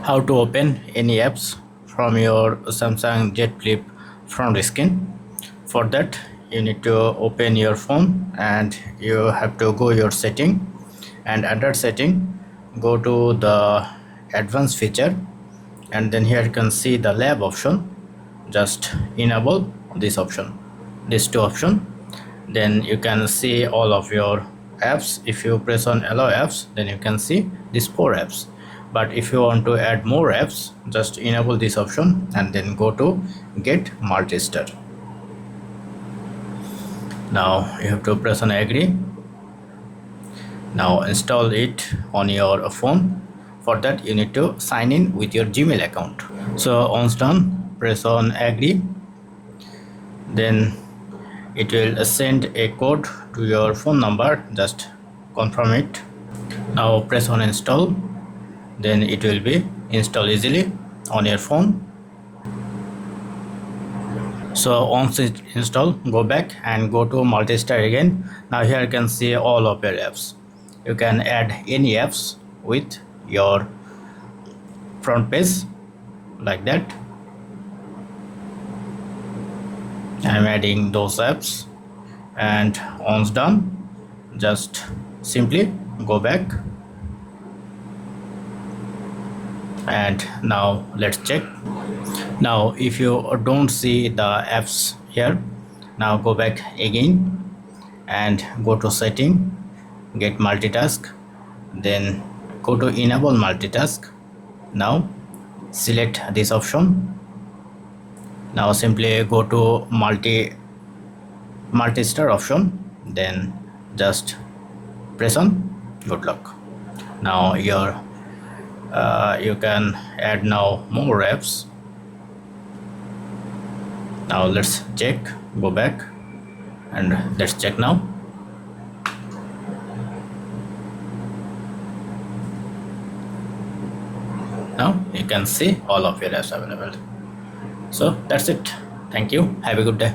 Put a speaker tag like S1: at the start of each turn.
S1: How to open any apps from your Samsung Z Flip front screen. For that, you need to open your phone and you have to go your setting, and under setting go to the advanced feature, and then here you can see the lab option. Just enable this option, these two option, then you can see all of your apps. If you press on allow apps, then you can see these 4 apps. But if you want to add more apps, just enable this option and then go to get multi-star. Now you have to press on agree. Now install it on your phone. For that, you need to sign in with your Gmail account. So once done, press on agree. Then it will send a code to your phone number. Just confirm it. Now press on install. Then it will be installed easily on your phone. So once it install, go back and go to multi-star again. Now here you can see all of your apps. You can add any apps with your front page like that. I'm adding those apps, and once done, just simply go back. And now let's check. Now if you don't see the apps here, now go back again and go to setting, get multitask, then go to enable multitask. Now select this option. Now simply go to multi-star option, then just press on good luck. Now you can add now more apps. Now let's check, go back and let's check now. Now you can see all of your apps available. So that's it. Thank you. Have a good day.